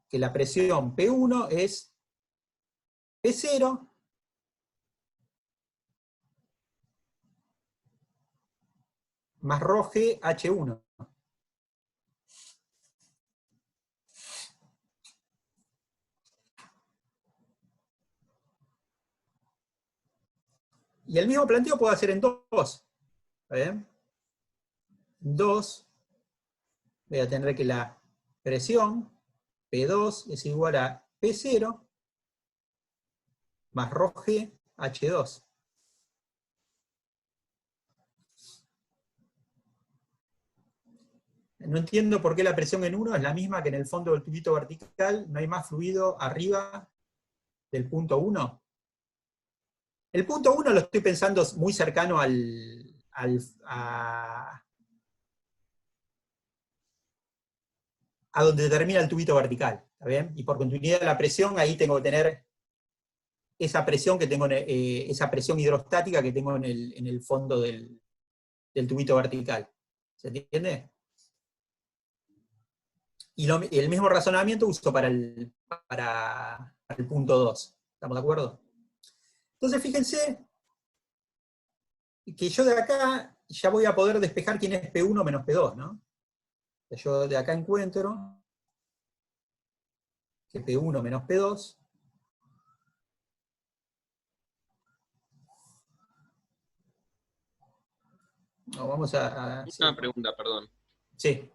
que la presión P1 es P0 más ρGH1. Y el mismo planteo puedo hacer en 2. ¿Está bien? En 2 voy a tener que la presión P2 es igual a P0 más ρGH2. No entiendo por qué la presión en 1 es la misma que en el fondo del tubito vertical, no hay más fluido arriba del punto 1. El punto 1 lo estoy pensando muy cercano a donde termina el tubito vertical, ¿está bien? Y por continuidad de la presión, ahí tengo que tener esa presión que tengo, esa presión hidrostática que tengo en el fondo del tubito vertical. ¿Se entiende? Y el mismo razonamiento uso para el punto 2. ¿Estamos de acuerdo? Entonces fíjense que yo de acá ya voy a poder despejar quién es P1 menos P2, ¿no? Yo de acá encuentro que P1 menos P2 no, vamos a Una pregunta, perdón. sí.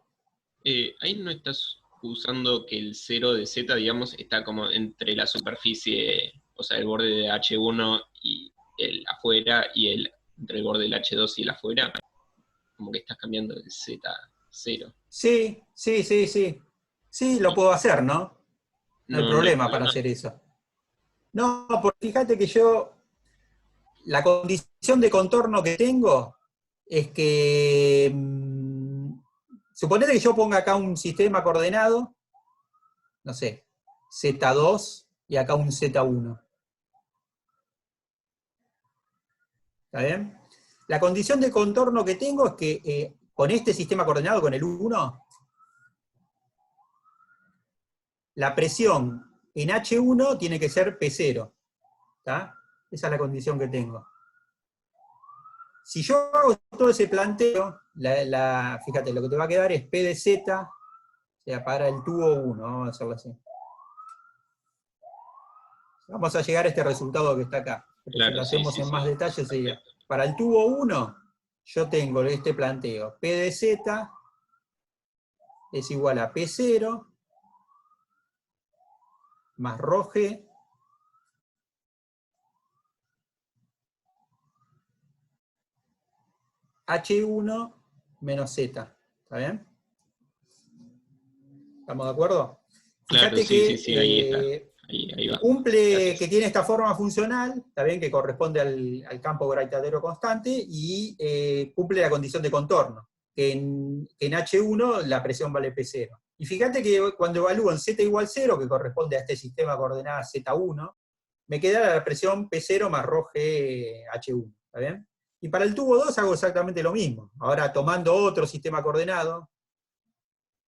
Ahí no estás usando que el 0 de Z, digamos, está como entre la superficie, o sea, el borde de H1 y el afuera, y entre el borde del H2 y el afuera, como que estás cambiando el Z0. Sí. Sí, lo puedo hacer, ¿no? No hay problema para hacer eso. No, porque fíjate que la condición de contorno que tengo es que, suponete que yo ponga acá un sistema coordenado, no sé, Z2 y acá un Z1. ¿Está bien? La condición de contorno que tengo es que con este sistema coordenado, con el 1, la presión en H1 tiene que ser P0. ¿Está? Esa es la condición que tengo. Si yo hago todo ese planteo, fíjate, lo que te va a quedar es P de Z, o sea, para el tubo 1, vamos a hacerlo así. Vamos a llegar a este resultado que está acá. Claro, si lo hacemos sí, en más detalle, sería, perfecto. para el tubo 1, yo tengo este planteo, P de Z es igual a P0 más ρg H1 menos Z. ¿Está bien? ¿Estamos de acuerdo? Claro, Fíjate que sí, ahí está. Ahí va. cumple, Gracias. que tiene esta forma funcional, ¿está bien? Que corresponde al campo gravitatorio constante, y cumple la condición de contorno, que en H1 la presión vale P0. Y fíjate que cuando evalúo en Z igual 0, que corresponde a este sistema de coordenadas Z1, me queda la presión P0 más ρg H1, ¿está bien? Y para el tubo 2 hago exactamente lo mismo. Ahora tomando otro sistema coordenado,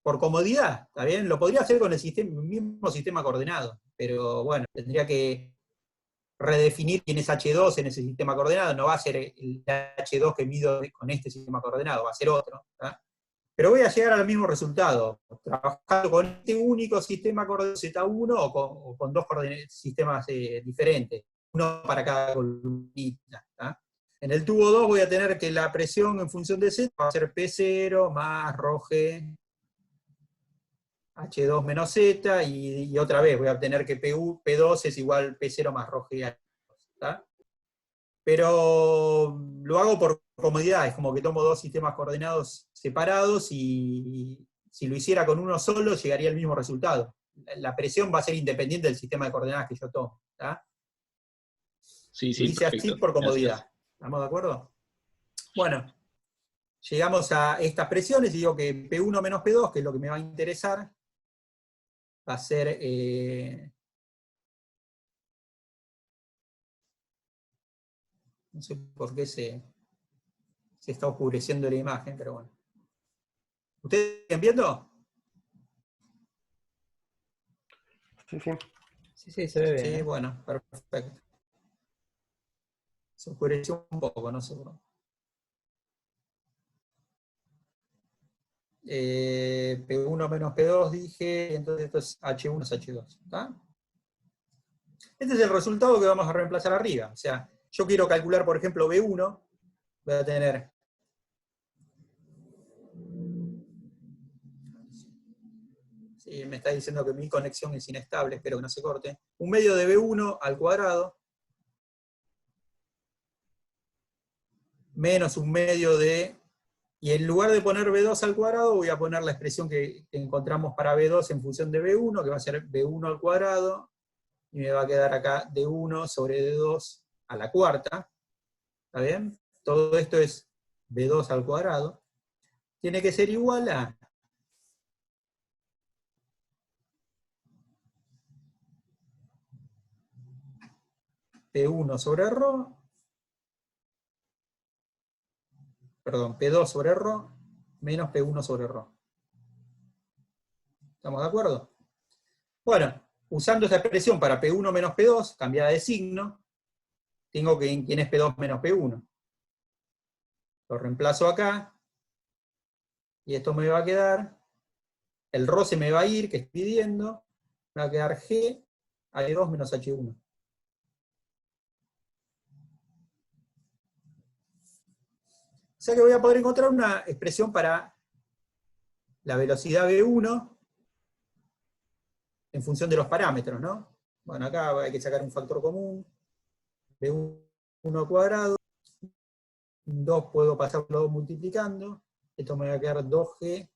por comodidad, ¿está bien? Lo podría hacer con el mismo sistema coordenado, pero bueno, tendría que redefinir quién es H2 en ese sistema coordenado, no va a ser el H2 que mido con este sistema coordenado, va a ser otro. ¿Tá? Pero voy a llegar al mismo resultado, trabajando con este único sistema coordenado Z1 o con dos sistemas diferentes, uno para cada columnita. ¿Tá? En el tubo 2 voy a tener que la presión en función de Z va a ser P0 más ρg H2 menos Z, y otra vez voy a obtener que P2 es igual P0 más ρg H2, ¿tá? Pero lo hago por comodidad, es como que tomo dos sistemas coordenados separados, y si lo hiciera con uno solo llegaría al mismo resultado. La presión va a ser independiente del sistema de coordenadas que yo tomo. ¿Tá? Sí, lo hice perfecto. así por comodidad. Gracias. ¿Estamos de acuerdo? Bueno, llegamos a estas presiones y digo que P1 menos P2, que es lo que me va a interesar, va a ser no sé por qué se está oscureciendo la imagen, pero bueno. ¿Ustedes están viendo? Sí. Sí, se ve bien. Sí, bueno, perfecto. Se oscureció un poco, no sé por qué. P1 menos P2 dije, entonces esto es H1 es H2. ¿Está? Este es el resultado que vamos a reemplazar arriba. O sea, yo quiero calcular, por ejemplo, B1, voy a tener sí, me está diciendo que mi conexión es inestable, espero que no se corte. Un medio de B1 al cuadrado menos un medio de Y en lugar de poner B2 al cuadrado, voy a poner la expresión que encontramos para B2 en función de B1, que va a ser B1 al cuadrado, y me va a quedar acá D1 sobre D2 a la cuarta. ¿Está bien? Todo esto es B2 al cuadrado. Tiene que ser igual a P1 sobre ρ, perdón, P2 sobre ρ, menos P1 sobre ρ. ¿Estamos de acuerdo? Bueno, usando esta expresión para P1 menos P2, cambiada de signo, tengo que quién es P2 menos P1. Lo reemplazo acá, y esto me va a quedar, el ρ se me va a ir, que estoy pidiendo, me va a quedar G H2 menos H1. O sea que voy a poder encontrar una expresión para la velocidad V1 en función de los parámetros, ¿no? Bueno, acá hay que sacar un factor común, V1 al cuadrado, 2 puedo pasarlo multiplicando, esto me va a quedar 2G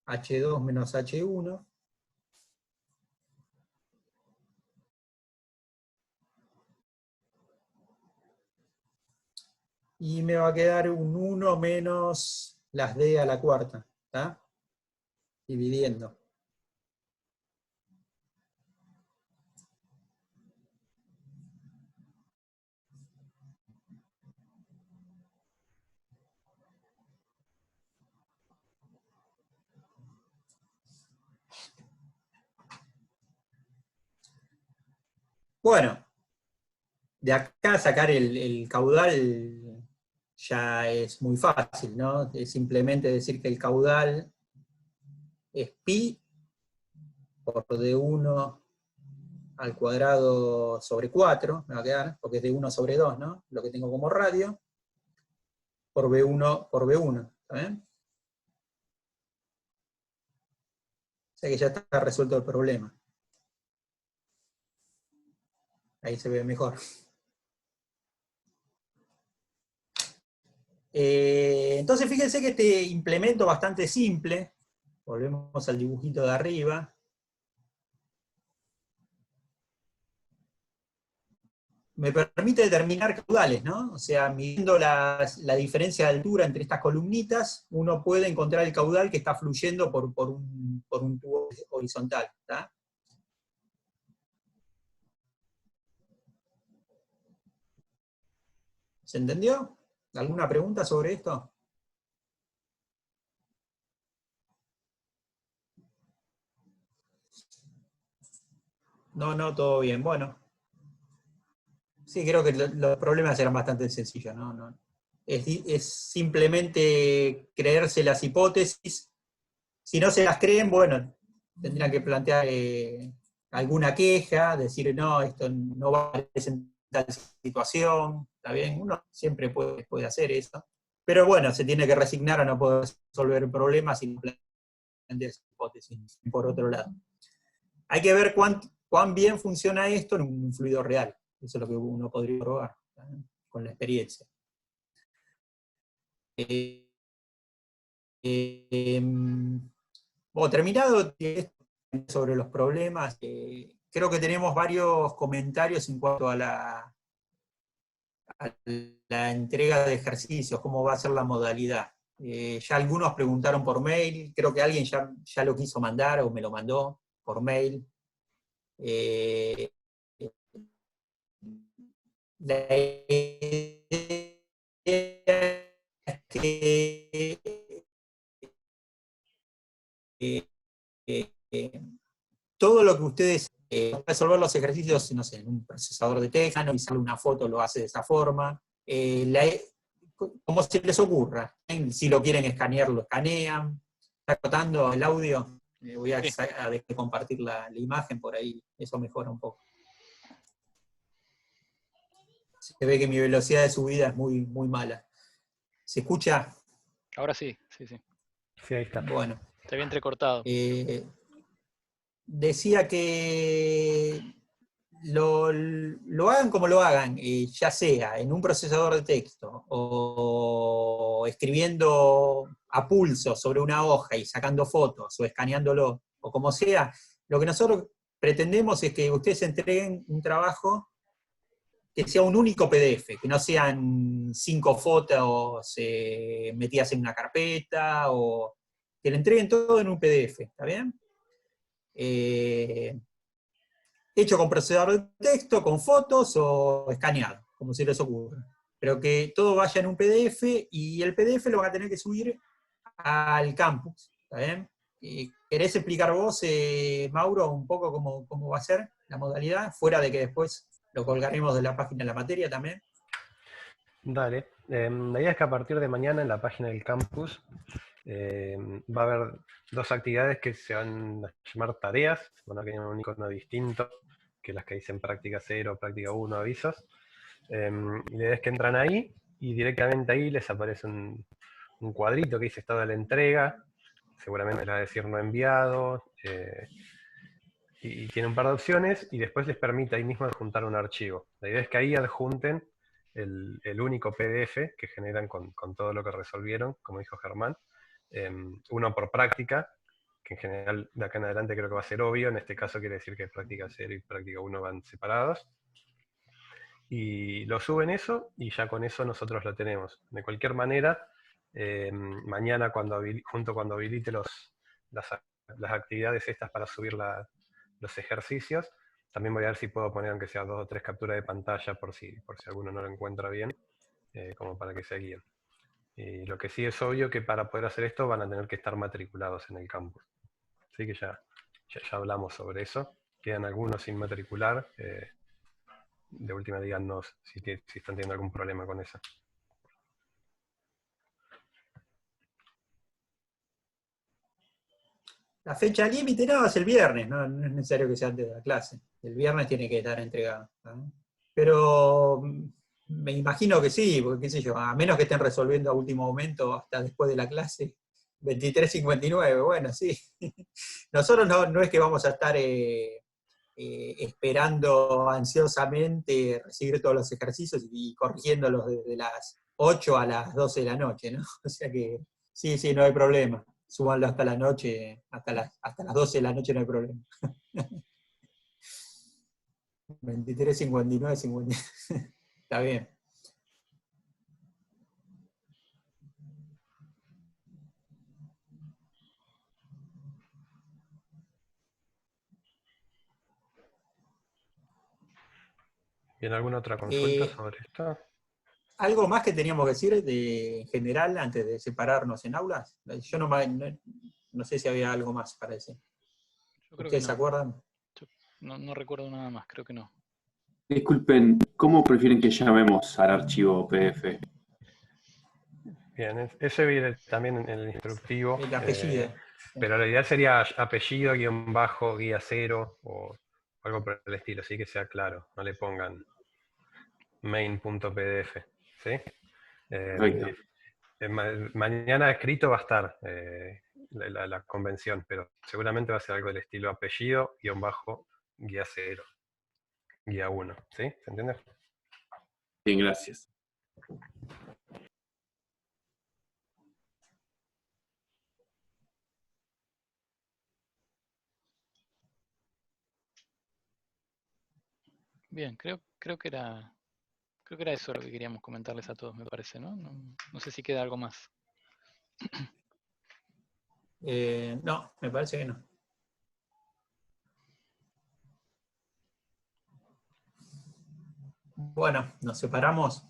H2 menos H1, y me va a quedar un 1 menos las D a la cuarta, ¿está? Dividiendo. Bueno, de acá sacar el caudal ya es muy fácil, ¿no? Es simplemente decir que el caudal es pi por D1 al cuadrado sobre 4, me va a quedar, porque es D1 sobre 2, ¿no? Lo que tengo como radio, por B1, ¿está bien? O sea que ya está resuelto el problema. Ahí se ve mejor. Entonces fíjense que este implemento bastante simple, volvemos al dibujito de arriba, me permite determinar caudales, ¿no? O sea, midiendo la diferencia de altura entre estas columnitas, uno puede encontrar el caudal que está fluyendo por un tubo horizontal, ¿está? ¿Se entendió? ¿Alguna pregunta sobre esto? No, todo bien. Bueno. Sí, creo que los problemas eran bastante sencillos, ¿no? Es simplemente creerse las hipótesis. Si no se las creen, bueno, tendrían que plantear alguna queja, decir, no, esto no va a aparecer en tal situación, ¿está bien? Uno siempre puede hacer eso. Pero bueno, se tiene que resignar a no poder resolver problemas y plantear esa hipótesis, por otro lado. Hay que ver cuán bien funciona esto en un fluido real. Eso es lo que uno podría probar, ¿sí? Con la experiencia. Bueno, terminado sobre los problemas, creo que tenemos varios comentarios en cuanto a la entrega de ejercicios, cómo va a ser la modalidad. Ya algunos preguntaron por mail, creo que alguien ya lo quiso mandar o me lo mandó por mail. La idea es que todo lo que ustedes resolver los ejercicios, no sé, en un procesador de texto, analizarle una foto lo hace de esa forma, como se les ocurra. Si lo quieren escanear, lo escanean. ¿Está cortando el audio? Voy a dejar de compartir la imagen por ahí, eso mejora un poco. Se ve que mi velocidad de subida es muy, muy mala. ¿Se escucha? Ahora sí. Sí, ahí está. Bueno. Te había entrecortado. Decía que lo hagan como lo hagan, ya sea en un procesador de texto o o escribiendo a pulso sobre una hoja y sacando fotos o escaneándolo, o como sea, lo que nosotros pretendemos es que ustedes entreguen un trabajo que sea un único PDF, que no sean 5 fotos metidas en una carpeta, o que le entreguen todo en un PDF, ¿está bien? Hecho con procesador de texto, con fotos o escaneado, como se les ocurra. Pero que todo vaya en un PDF, y el PDF lo van a tener que subir al campus, ¿está bien? ¿Querés explicar vos, Mauro, un poco cómo va a ser la modalidad, fuera de que después lo colgaremos de la página de la materia también? Dale. La idea es que a partir de mañana en la página del campus va a haber 2 actividades que se van a llamar tareas, van a tener un icono distinto que las que dicen práctica 0, práctica 1, avisos. Y la idea es que entran ahí y directamente ahí les aparece un cuadrito que dice estado de la entrega, seguramente les va a decir no enviado, y tiene un par de opciones, y después les permite ahí mismo adjuntar un archivo. La idea es que ahí adjunten el único PDF que generan con todo lo que resolvieron, como dijo Germán, uno por práctica, que en general de acá en adelante creo que va a ser obvio, en este caso quiere decir que práctica 0 y práctica 1 van separados, y lo suben eso, y ya con eso nosotros lo tenemos. De cualquier manera, mañana junto cuando habilite las actividades estas para subir los ejercicios, también voy a ver si puedo poner aunque sea 2 o 3 capturas de pantalla por si alguno no lo encuentra bien, como para que se guíen. Y lo que sí es obvio que para poder hacer esto van a tener que estar matriculados en el campus. Así que ya hablamos sobre eso. Quedan algunos sin matricular. De última díganos si están teniendo algún problema con eso. La fecha límite no, es el viernes, no es necesario que sea antes de la clase. El viernes tiene que estar entregado, ¿no? Pero me imagino que sí, porque qué sé yo, a menos que estén resolviendo a último momento hasta después de la clase, 23:59, bueno, sí. Nosotros no es que vamos a estar esperando ansiosamente recibir todos los ejercicios y corrigiéndolos desde las 8 a las 12 de la noche, ¿no? O sea que sí, no hay problema. Súbanlo hasta la noche, hasta las 12 de la noche no hay problema. 23:59, 50. Está bien. ¿Tiene alguna otra consulta sobre esto? ¿Algo más que teníamos que decir en general antes de separarnos en aulas? Yo no sé si había algo más para decir. Yo creo que ¿Ustedes se no. acuerdan? No recuerdo nada más, creo que no. Disculpen, ¿cómo prefieren que llamemos al archivo PDF? Bien, eso viene también en el instructivo. El apellido. Pero la idea sería apellido, guión bajo, guía 0, o algo por el estilo, así que sea claro. No le pongan main.pdf. ¿Sí? Perfecto. Mañana escrito va a estar la convención, pero seguramente va a ser algo del estilo apellido, guión bajo, guía 0, guía 1. ¿Sí? ¿Se entiende? Bien, gracias. Bien, creo que era eso lo que queríamos comentarles a todos, me parece, ¿no? No sé si queda algo más. No, me parece que no. Bueno, nos separamos.